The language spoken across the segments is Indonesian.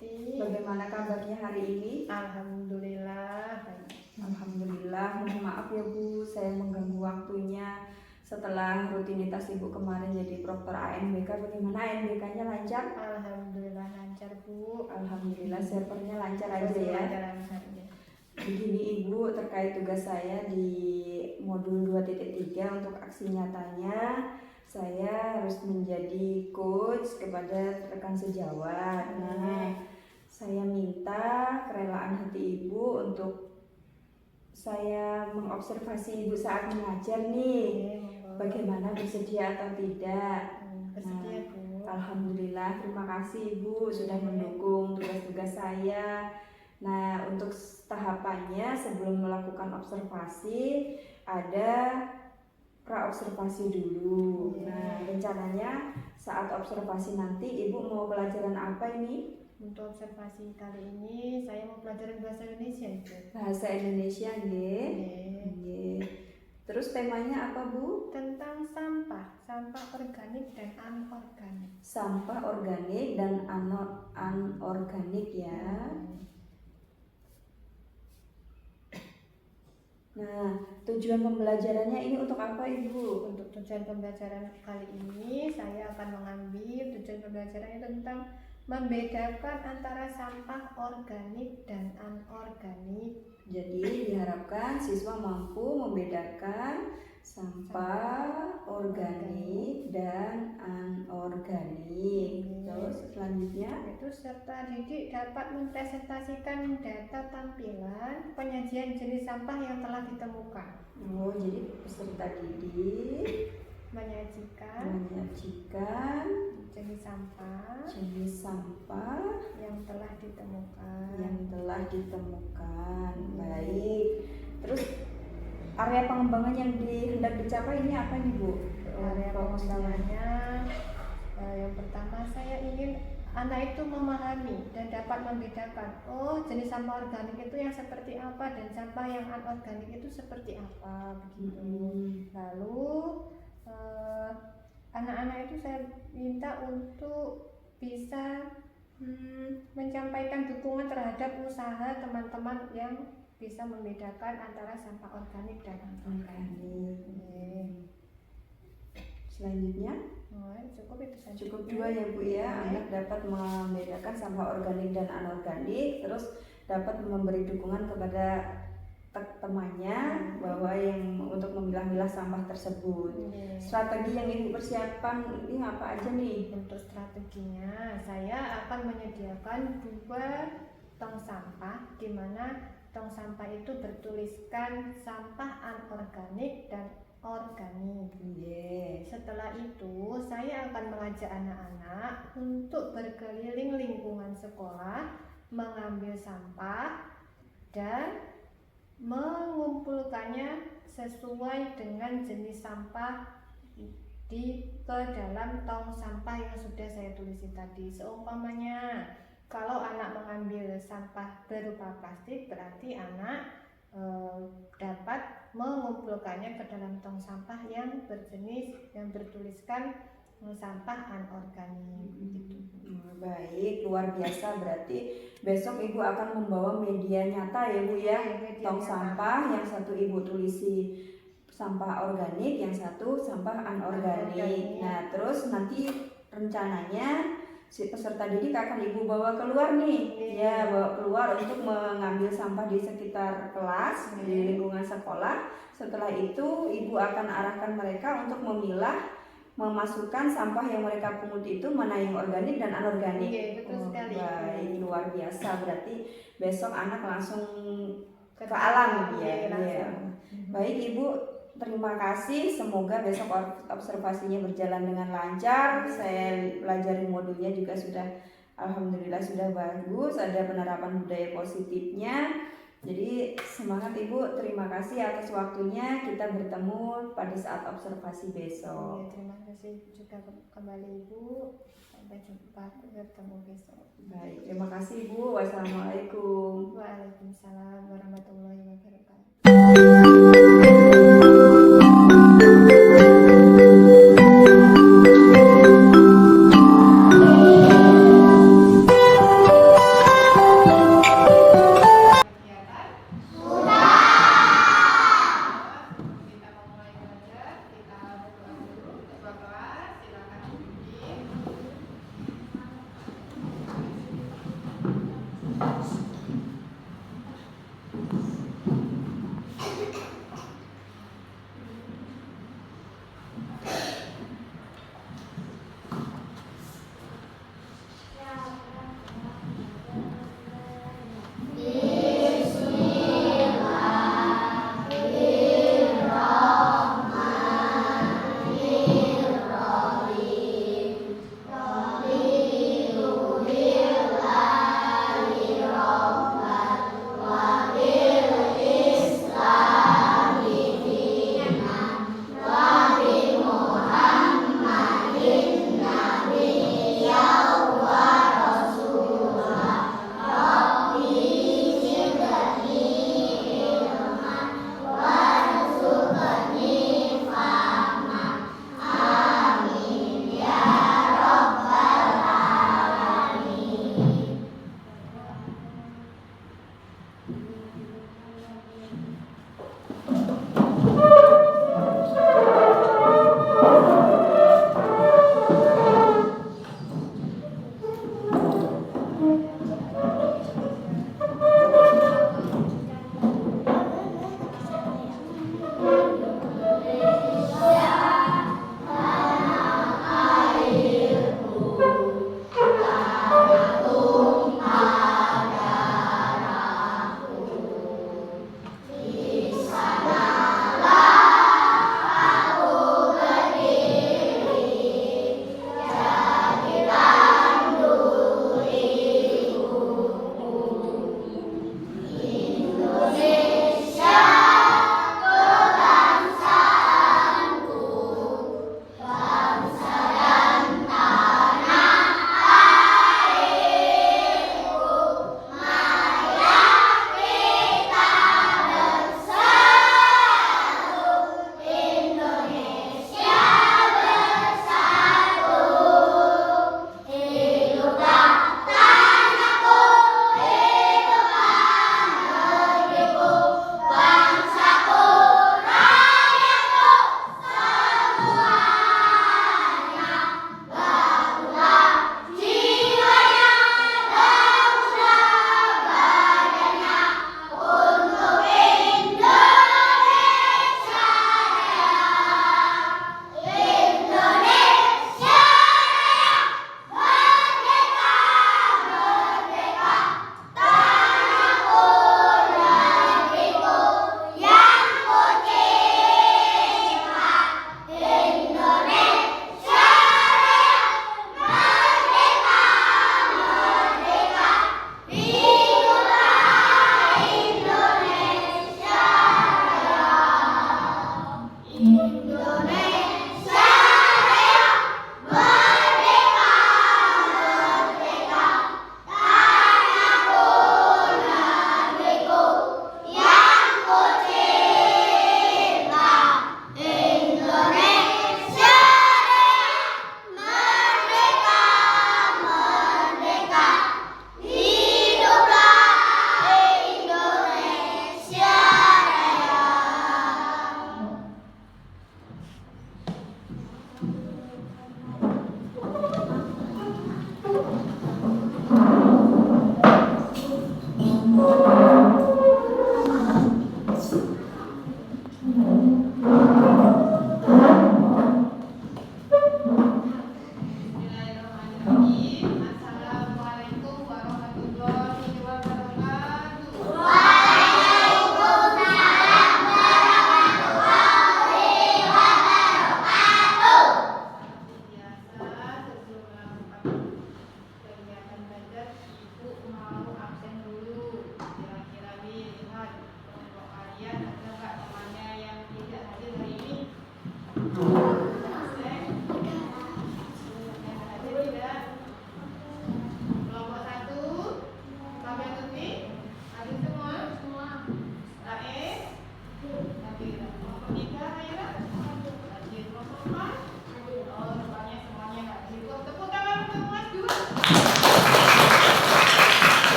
Esti. Bagaimana kabarnya hari ini? Alhamdulillah. Alhamdulillah. Mohon maaf ya Bu, saya mengganggu waktunya. Setelah rutinitas Ibu kemarin jadi Proktor ANBK, bagaimana ANBK-nya lancar? Alhamdulillah lancar Bu. Alhamdulillah servernya lancar aja ya. Lancar aja. Begini Ibu, terkait tugas saya di modul 2.3 untuk aksi nyatanya, saya harus menjadi coach kepada rekan sejawat. Nah, saya minta kerelaan hati Ibu untuk saya mengobservasi Ibu saat mengajar nih. Bagaimana, bersedia atau tidak? Bersedia Bu. Alhamdulillah, terima kasih Ibu sudah mendukung tugas-tugas saya. Nah, untuk tahapannya sebelum melakukan observasi ada pra-observasi dulu. Nah, rencananya saat observasi nanti Ibu mau pelajaran apa ini? Untuk observasi kali ini saya mau pelajaran bahasa Indonesia Ibu. Bahasa Indonesia, nggih. Nggih. Terus temanya apa, Bu? Tentang sampah organik dan anorganik. Sampah organik dan anorganik ya. Nah, tujuan pembelajarannya ini untuk apa Ibu? Untuk tujuan pembelajaran kali ini saya akan mengambil tujuan pembelajarannya tentang membedakan antara sampah organik dan anorganik. Jadi diharapkan siswa mampu membedakan sampah organik dan anorganik. Terus selanjutnya itu serta didik dapat mempresentasikan data tampilan penyajian jenis sampah yang telah ditemukan. Oh, jadi peserta didik menyajikan jenis sampah yang telah ditemukan. Baik. Terus area pengembangan yang hendak dicapai ini apa nih Bu? Area pengembangannya yang pertama saya ingin anak itu memahami dan dapat membedakan jenis sampah organik itu yang seperti apa dan sampah yang anorganik itu seperti apa begitu. Lalu anak-anak itu saya minta untuk bisa menyampaikan dukungan terhadap usaha teman-teman yang bisa membedakan antara sampah organik dan anorganik. Selanjutnya cukup itu saja. Cukup 2 ya Bu ya. Anak dapat membedakan sampah organik dan anorganik, terus dapat memberi dukungan kepada temannya bahwa yang untuk memilah-milah sampah tersebut. Strategi yang Ibu persiapkan ini apa aja nih? Untuk strateginya saya akan menyediakan 2 tong sampah, di mana tong sampah itu bertuliskan sampah anorganik dan organik. Setelah itu saya akan mengajak anak-anak untuk berkeliling lingkungan sekolah, mengambil sampah dan mengumpulkannya sesuai dengan jenis sampah ke dalam tong sampah yang sudah saya tulis tadi. Seumpamanya kalau anak mengambil sampah berupa plastik, berarti anak dapat mengumpulkannya ke dalam tong sampah yang bertuliskan sampah anorganik. Baik, luar biasa. Berarti besok Ibu akan membawa media nyata ya Bu ya. Tong sampah, yang satu Ibu tulisi sampah organik, yang satu sampah anorganik. Nah, terus nanti rencananya si peserta didik akan Ibu bawa keluar nih. Ya, bawa keluar untuk mengambil sampah di sekitar kelas, di lingkungan sekolah. Setelah itu Ibu akan arahkan mereka untuk memilah, memasukkan sampah yang mereka pungut itu mana yang organik dan anorganik. Betul sekali. Baik, luar biasa. Berarti besok anak langsung ke alam ya. Baik Ibu, terima kasih. Semoga besok observasinya berjalan dengan lancar. Saya pelajari modulnya juga sudah, alhamdulillah sudah bagus. Ada penerapan budaya positifnya. Jadi semangat Ibu, terima kasih atas waktunya. Kita bertemu pada saat observasi besok. Terima kasih juga kembali Ibu. Sampai jumpa, bertemu besok. Baik, terima kasih Ibu. Wassalamualaikum. Waalaikumsalam warahmatullahi wabarakatuh.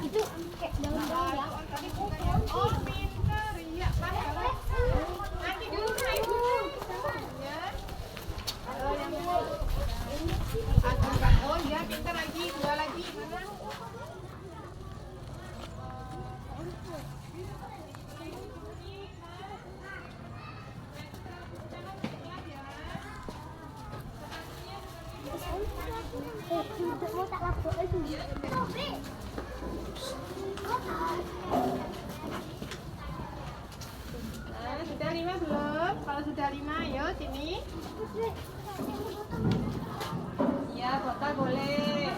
Itu kayak daun-daun ya. Oh, pintar. Iya, kan. Nanti dulu ibu. Ya. Ada yang mau. Oh, ya, pintar lagi. Dua lagi. Mana? Mau tak lapor lagi. Nah, sudah 5 belum? Kalau sudah 5, ayo sini. Iya, botol boleh.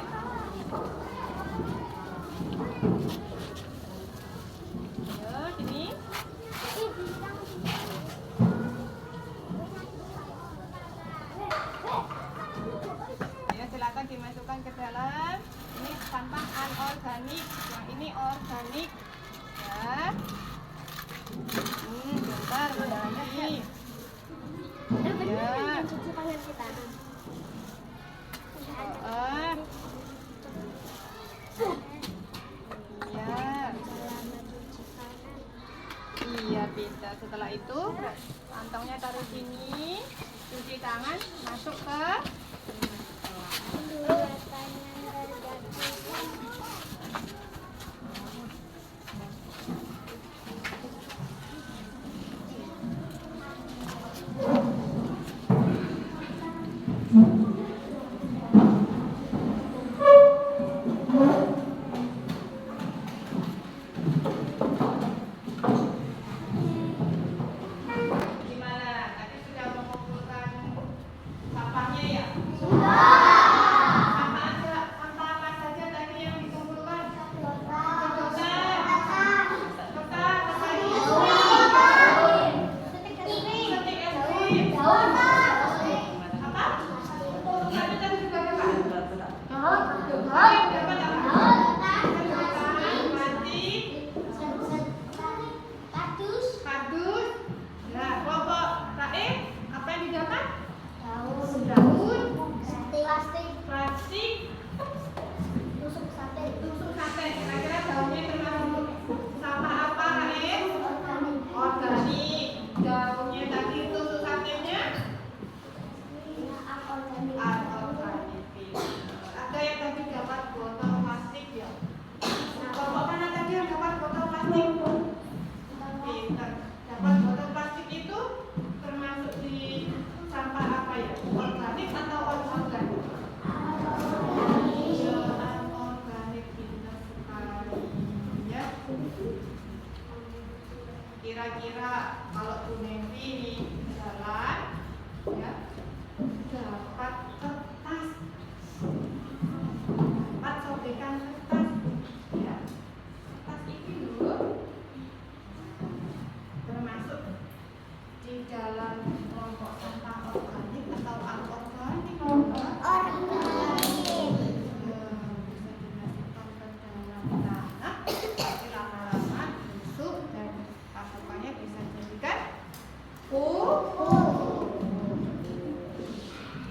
Ayo, sini. Ayo, silakan dimasukkan ke dalam. Ini sampah anorganik, yang ini organik. Ya. Bentar. Nah, setelah itu kantongnya taruh sini, cuci tangan, masuk ke gimana? Tadi sudah mengumpulkan sampahnya ya? Sampah apa saja tadi yang dikumpulkan? Kardus. Nah, kelompok Raif, apa yang didapat? Daun, plastik, tusuk sate. Kira-kira daunnya termasuk sampah apa, Raif? Organik. Daunnya tadi tusuk satenya? Anorganik. Ada yang tadi dapat botol plastik ya? Kelompok mana tadi yang dapat botol plastik? Pintar. Dapat botol plastik itu termasuk di sampah apa ya? Organik atau anorganik? Ya, anorganik, pintar sekali ya. Kira-kira kalau Bu Nevi di jalan ya dapat kertas, dapat sobekan kertas ya. Kertas ini dulu termasuk di dalam kelompok sampah organik atau anorganik? Bisa dimasukkan ke dalam tanah, tapi lama-lama busuk dan pasukannya bisa jadikan pupuk.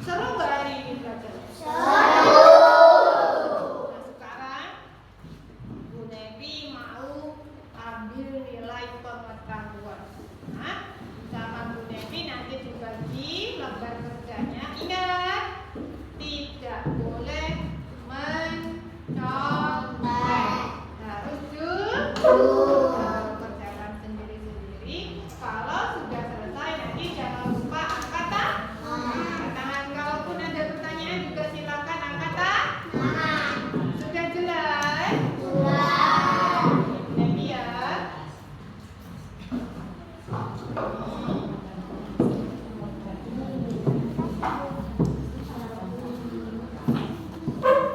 Seru nggak hari ini belajar? Nah, sekarang Bu Nevi mau ambil nilai pengetahuan. Nah, sama Bu Nevi nanti dibagi lembar kerjanya. Ingat, tidak boleh mencontek. Harus kerjakan sendiri-sendiri. Kalau sudah selesai nanti jangan lupa angkat tangan. Kalaupun ada pertanyaan juga silakan angkat tangan. Sudah jelas? Bu Nevi ya.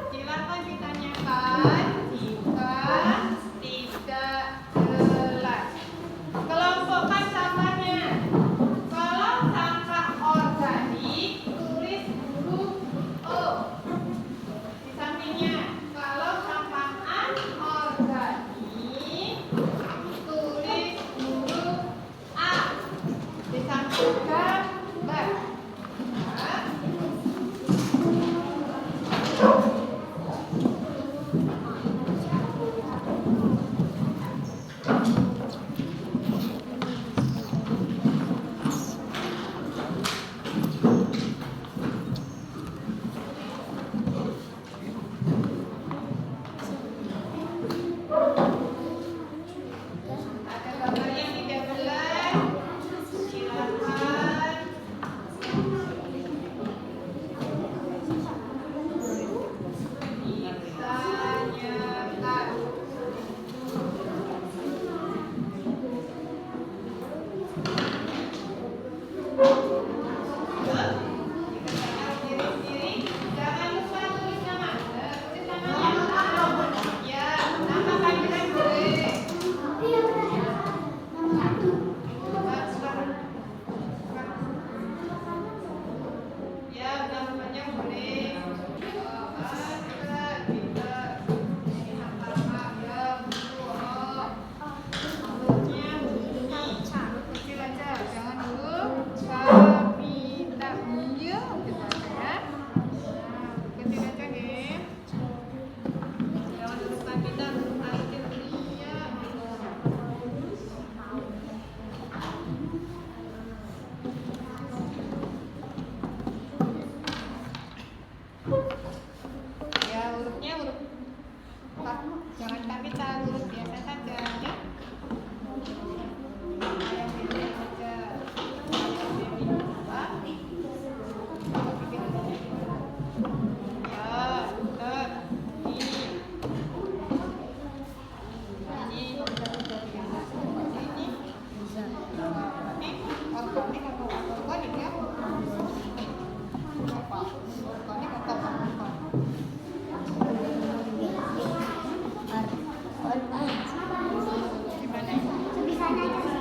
Silakan ditanyakan jika tidak jelas. Kelompokkan sampahnya. Kalau sampah organik tulis huruf O di sampingnya. Kalau sampah anorganik tulis huruf A. organik atau organik ya? Apa? Organik atau apa? Gimana? Sebisanya aja.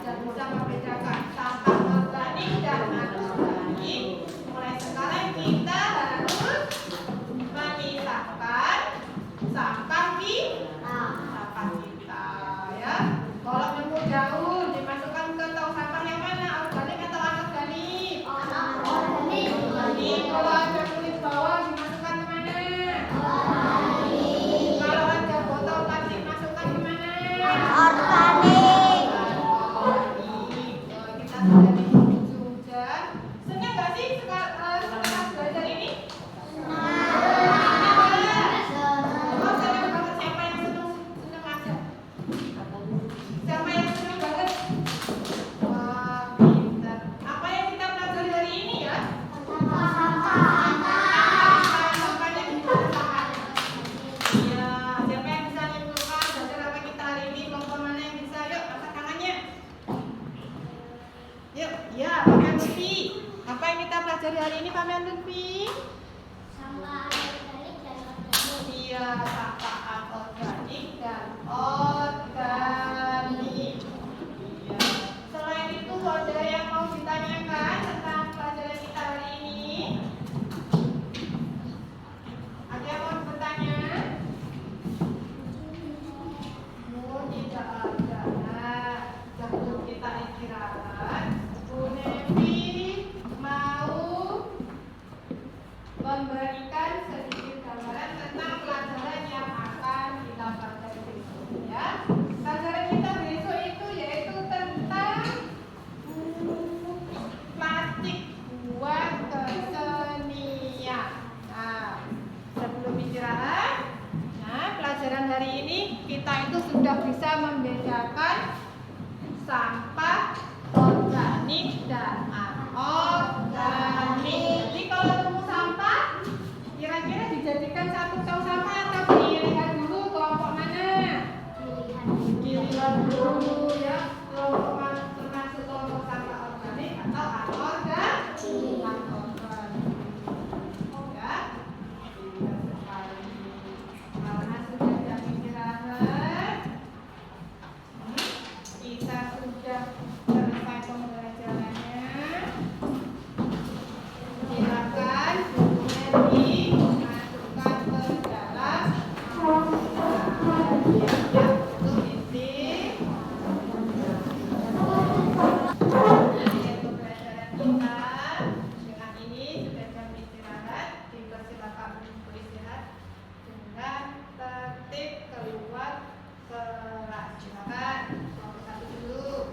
sudah bisa membedakan sampah organik dan anorganik, mulai sekarang kita harus memisahkan sampah kita ya. Kalau nemu daun dimasukkan ke tong sampah yang mana? Organik atau anorganik? Organik. Kalau ada kulit bawang dimasukkan ke mana? Organik. Kalau ada botol plastik masukkan ke mana? Organik. Kita sudah di ujung jam. Senang nggak sih setelah belajar ini? Siapa yang senang banget? Wah, pintar. Apa yang kita pelajari hari ini ya? Sampahnya dipisahkan. Iya, siapa yang bisa menentukan belajar apa kita hari ini? Kelompok mana yang bisa? Yuk, angkat tangannya. Yuk, ya, Pak Lutfi. Apa yang kita pelajari hari ini, Pak Lutfi? Iya, sampah anorganik dan organik. Iya. Selain itu ada yang mau ditanyakan tentang pelajaran kita hari ini? Ada yang mau bertanya? Oh, tidak ada. Nah, sebelum kita istirahat, Bu Nevi mau memberikan sedikit gambaran tentang pelajaran yang akan kita pelajari besok ya. Pelajaran kita besok itu yaitu tentang plastik buat kesenian. Nah, sebelum istirahat, pelajaran hari ini kita itu sudah bisa membedakan sampah organik dan anorganik. Jadi kalau nemu sampah, kira-kira dijadikan satu tong sampah atau dilihat dulu kelompok mana? Dilihat dulu ya, kelompok mana termasuk kelompok sampah organik atau anorganik. Ya, dilihat sekali. Karena sudah jam istirahat, kita sudah selesai pembelajarannya. Silakan bukunya dimasukkan ke dalam siap-siap untuk isi. Pembelajaran kita dengan ini sudah jam istirahat. Dipersilakan untuk istirahat dengan tertib keluar kelas. Silakan kelompok satu dulu.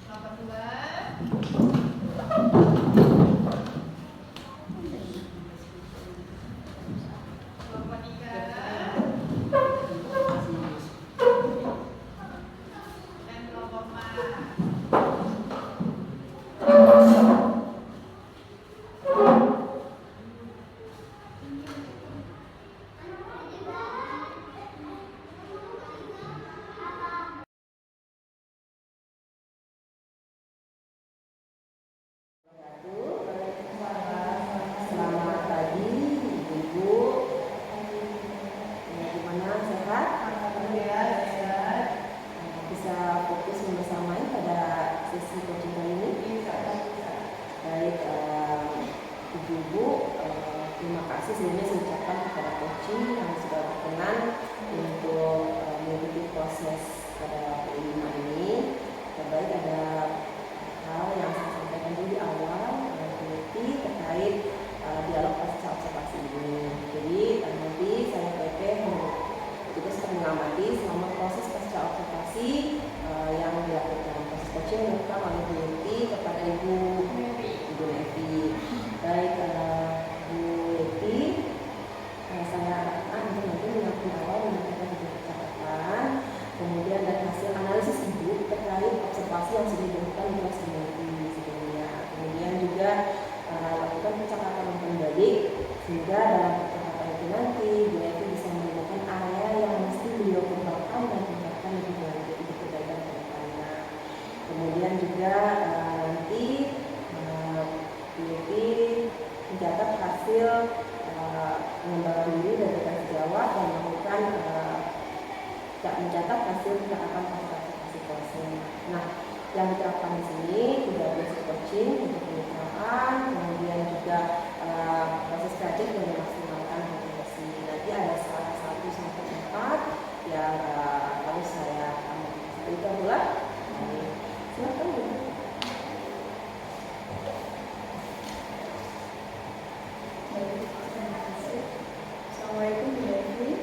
Kelompok dua. Kelompok tiga. Dan kelompok empat. Selamat pagi, Ibu. Gimana, sehat? Bisa fokus membersamai pada sesi coaching kali ini? Baik, Ibu, terima kasih sebelumnya saya ucapkan kepada coaching yang sudah berkenan untuk mengikuti proses pada hari ini. Baik, ada hal yang saya sampaikan dulu di awal terkait dialog pasca observasi ini. Jadi nanti saya PP juga sedang mengamati selama proses pasca observasi yang dilakukan, proses coaching yang dilakukan oleh Bu Nevi kepada Ibu Nevi. Baik, Bu Nevi, saya harapkan untuk nanti menyampaikan awal menyampaikan catatan, kemudian dari hasil tidak mencatat hasil penerapan konsentrasi kelasnya. Nah, yang diterapkan di sini juga basic coaching untuk kemitraan, kemudian juga proses kreatif dan memaksimalkan motivasi. Nanti ada salah 1 sampai 4 yang harus saya berikan pula. Silakan Bu. Assalamualaikum Bu Devi.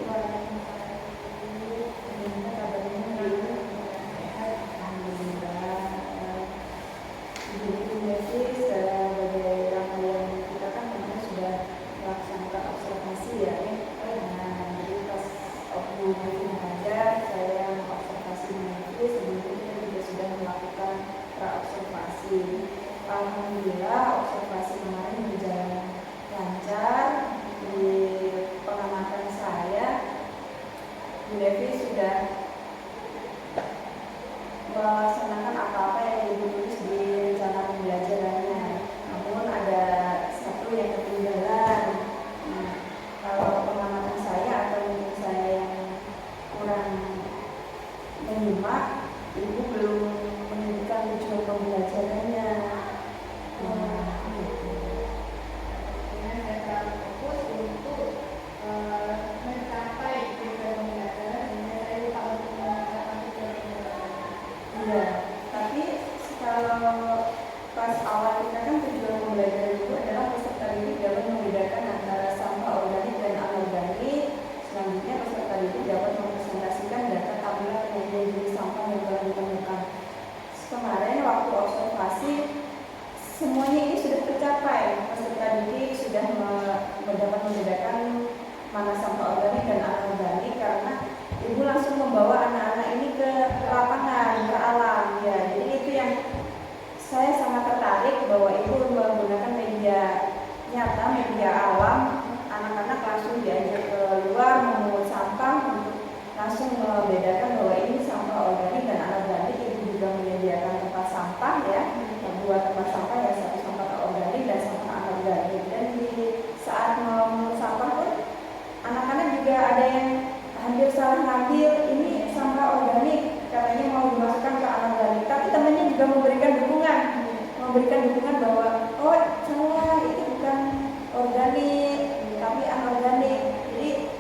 Alhamdulillah observasi kemarin berjalan lancar. Di pengamatan saya, Bu Devi sudah melaksanakan apa-apa yang Ibu tulis di rencana pembelajarannya. Namun ada satu yang ketinggalan. Nah, kalau pengamatan saya atau mungkin saya yang kurang menyimak, Ibu belum menunjukkan tujuan pembelajarannya. Dengan saya fokus untuk mencapai tujuan pembelajaran, sehingga saya lupa untuk mencapai tujuan pembelajaran. Iya, tapi kalau pas awal kita kan tujuan pembelajaran itu adalah peserta didik dapat membedakan antara sampah organik dan anorganik. Selanjutnya peserta didik dapat mempresentasikan data tabular penyajian jenis sampah yang telah ditemukan. Kemarin waktu observasi semuanya ini sudah tercapai. Peserta didik sudah dapat membedakan mana sampah organik dan anorganik karena Ibu langsung membawa anak-anak ini ke lapangan, ke alam. Ya, jadi itu yang saya sangat tertarik bahwa Ibu menggunakan media nyata, media alam. Anak-anak langsung diajak ke luar memungut sampah untuk langsung membedakan bahwa ini sampah organik dan anorganik. Ibu juga menyediakan tempat sampah ya, dua tempat sampah yang satu sampah organik dan sampah anorganik. Dan di saat memungut sampah pun anak-anak juga ada yang hampir salah ngambil ini sampah organik, katanya mau dimasukkan ke anorganik, tapi temannya juga memberikan dukungan bahwa oh salah, itu bukan organik tapi anorganik. Jadi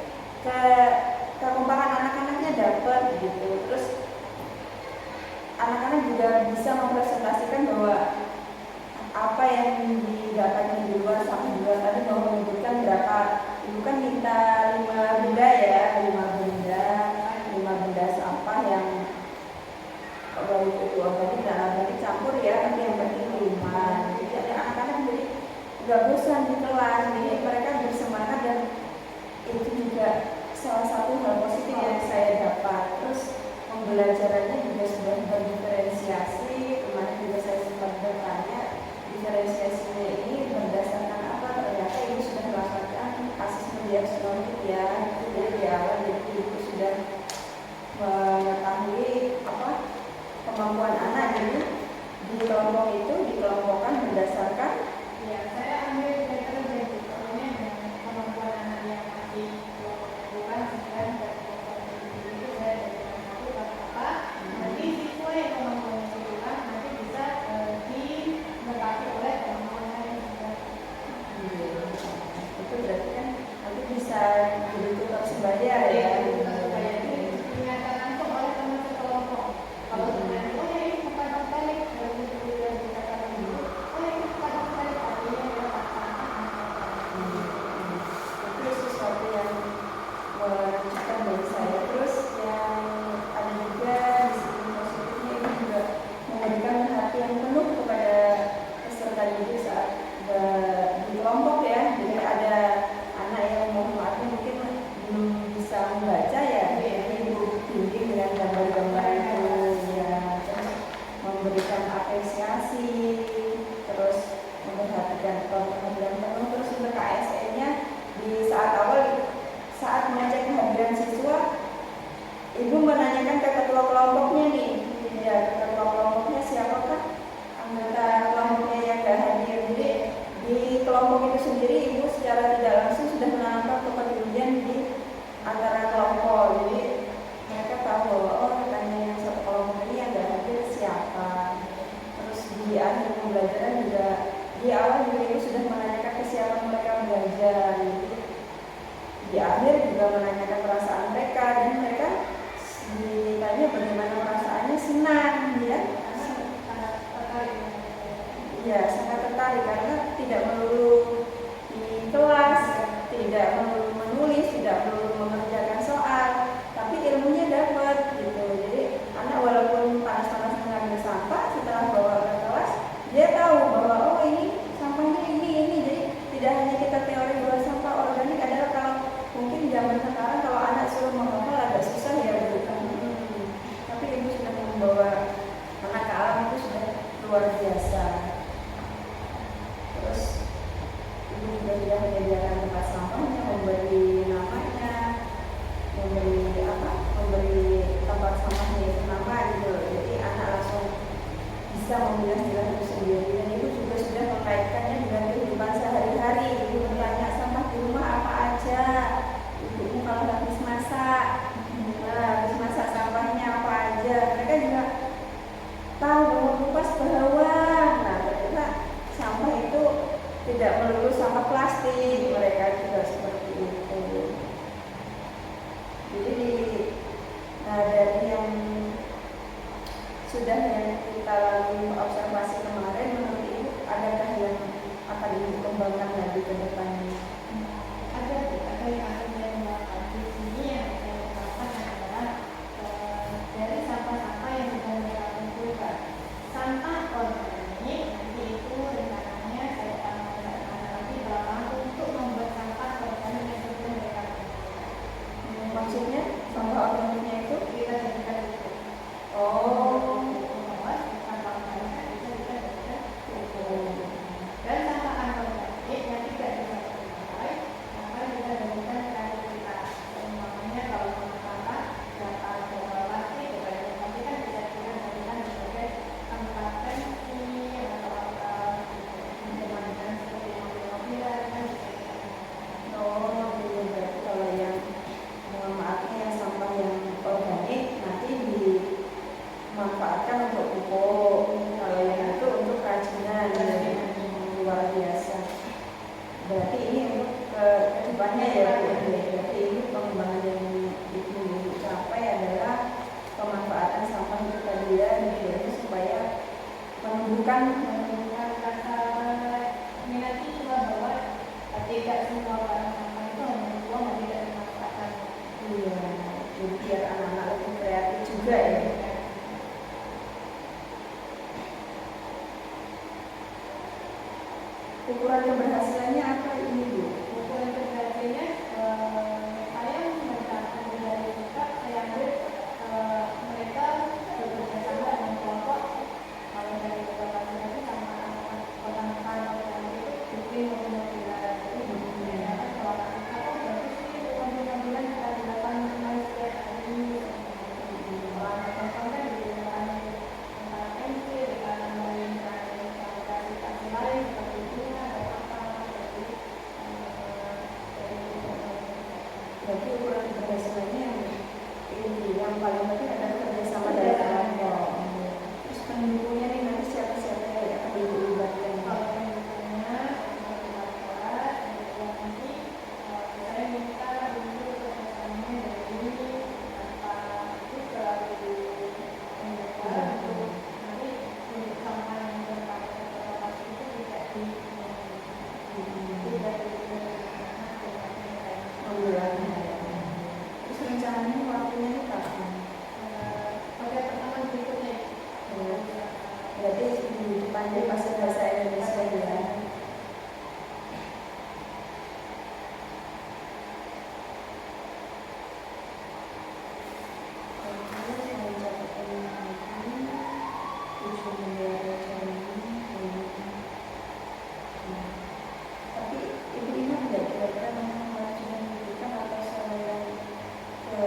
kekompakan anak-anaknya dapat gitu. Terus anak-anak juga bisa mempresentasikan bahwa apa yang didapatnya di luar sampai di luar tadi, mau menyebutkan berapa. Ibu kan minta 5 benda ya, 5 benda sampah yang baik itu organik dan anorganik campur ya, tapi yang penting 5. Jadi ada anak-anak jadi nggak bosan di kelas, jadi mereka bersemangat dan itu juga salah satu hal positif yang saya dapat. Terus pembelajarannya juga sudah berdiferensiasi. Kemarin juga saya sempat bertanya diferensiasinya ini berdasarkan apa, ternyata ini sudah melakukan asesmen diagnostik ya. Jadi di awal jadi itu sudah mengetahui apa kemampuan anak. Jadi di kelompok itu dikelompokkan berdasarkan Ya, saya ambil data dari pokoknya dengan kemampuan anak yang masih bukan sekian dari kelompok itu saya dari satu apa. Nanti siswa yang kemampuannya kurang nanti bisa dilengkapi oleh kemampuan yang juga. itu berarti kan nanti bisa jadi tutor sebaya ya. Dinyatakan langsung oleh teman sekelompok. Kalau sebenarnya oh ya ini bukan terbalik dan dikatakan dulu oh ya ini bukan terbalik artinya dia paksaan. Itu sesuatu yang menunjukkan bagi saya. Terus yang ada juga di sini positifnya, itu juga memberikan perhatian penuh kepada peserta didik saat di kelompok ya. Jadi ada anak yang maafnya mungkin belum bisa membaca ya, jadi ibu bimbing dengan gambar-gambar itu ya, terus memberikan apresiasi, terus memperhatikan perhatian penuh. Terus untuk KSN-nya di saat awal saat mengecek kehadiran siswa, ibu menanyakan ke ketua kelompoknya nih, ya ketua kelompoknya siapakah anggota kelompoknya yang gak hadir. Jadi di kelompok itu sendiri ibu secara tidak langsung sudah menanamkan kepedulian di antara kelompok. Jadi mereka tahu menanyakan perasaan mereka, dan mereka ditanya bagaimana perasaannya, senang, ya. Ya, sangat tertarik karena tidak melulu di kelas, tidak melulu menulis, tidak melulu mengerjakan soal, tapi ilmunya dapat gitu. Jadi anak walaupun panas-panas mengambil sampah, setelah bawa ke kelas, dia tahu bahwa oh ini sampahnya ini. Jadi tidak hanya kita teori bahwa sampah organik adalah, kalau mungkin zaman sekarang kalau anak suruh menghafal agak susah ya Bu. Tapi ibu sudah membawa anak ke alam itu sudah luar biasa. Terus ibu juga sudah menyediakan tempat sampahnya, memberi namanya, memberi tempat sampahnya itu nama gitu. Jadi anak langsung bisa memilah-milah itu sendiri, dan ibu juga sudah mengkaitkannya dengan kehidupan sehari-hari. Ibu bertanya sampah di rumah apa aja, ibumu kalau habis masak, habis masak sampahnya apa aja. Mereka juga tahu bahwa kupas bawang. Nah, ternyata sampah itu tidak melulu sampah plastik, mereka juga seperti itu. Jadi dari yang sudah yang kita lalui observasi kemarin, menurut ibu adakah yang akan ibu kembangkan lagi ke depannya? Ada yang melakukan di sini yang saya lakukan adalah dari sampah-sampah yang sudah mereka kumpulkan, sampah organik nanti itu rencananya saya akan mengadakan nanti belakangan untuk membuat sampah organik yang sudah mereka kumpulkan. Maksudnya sampah organiknya itu Kita jadikan itu. oh Sampah organik itu kita jadikan itu. Dan sampah anorganik yang tidak bisa terpakai, maka kita jadikan kreativitas. Umpamanya kalau sampah dapat plastik, tapi kan bisa kita jadikan sebagai tempat pensi atau jadikan seperti mobil-mobilan kan bisa kita jadikan. oh iya, berarti kalau yang maafnya yang sampah yang organik nanti dimanfaatkan untuk pupuk, kalau yang itu untuk kerajinan. Luar biasa. Berarti ini untuk kedepannya ya Bu. Berarti ini pengembangan yang ibu capai adalah pemanfaatan sampah itu tadi ya, jadi supaya menumbuhkan Rasa minat itu bahwa tidak semua barang sampah itu hanya dibuang dan tidak dimanfaatkan. iya, jadi biar anak-anak lebih kreatif juga ya. Ukuran keberhasilannya apa ini Bu? Ukuran keberhasilannya saya mencatat dari mereka, saya ambil mereka bekerja sama dengan kelompok. Kalau dari beberapa tadi sama anak-anak itu bikin mobil-mobilan. Jadi kalau kita berarti sih mobil-mobilan kita dilakukan setiap hari. Anak-anak kan di antara pensil, dengan aplikasi lain seperti itu. Berarti ukuran keberhasilannya ini yang paling penting adalah kerjasama dari kelompok. Terus pendukungnya nih nanti siapa-siapa yang akan ibu libatkan? Kalau pendukungnya nanti saya minta dulu kerjasamanya dari tanpa itu selalu menjaga untuk nanti untuk sampah yang berpakai itu tidak Terus rencananya waktunya ini kapan? pada pertemuan berikutnya. Berarti di depannya pasti bahasa Indonesia ya. Tapi ibu ingat nggak kira-kira memang sudah memberikan atau saya ke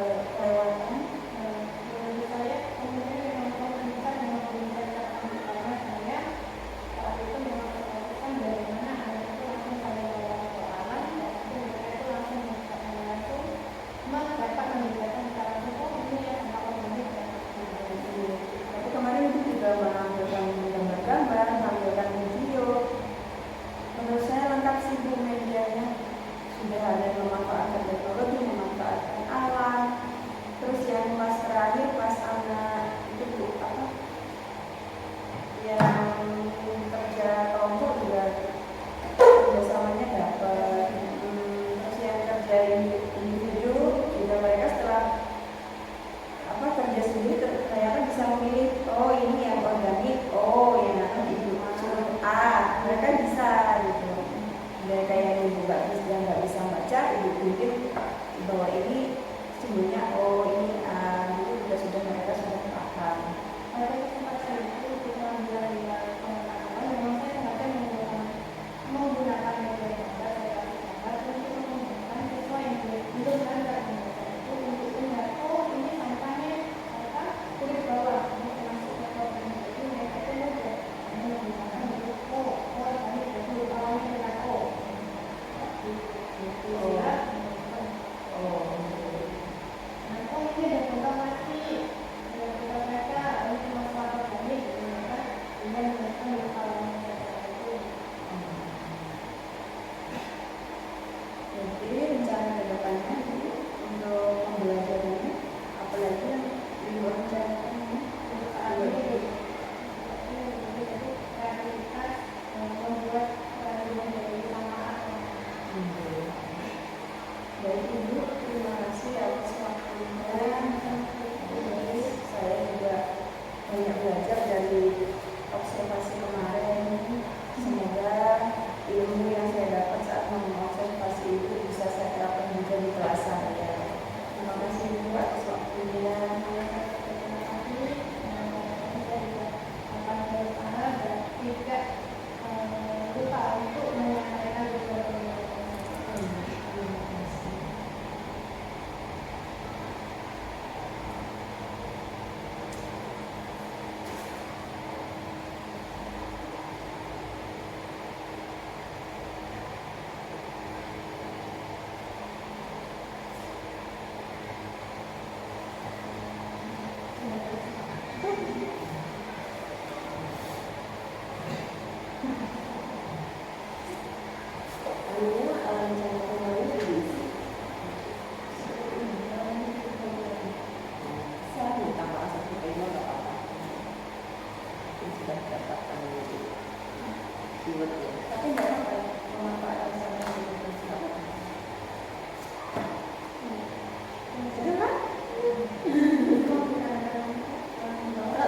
Kalau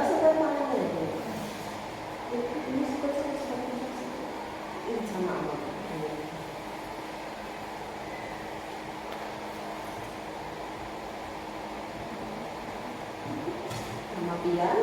sudah mana itu? Ini seperti ini sama apa? Sama pian.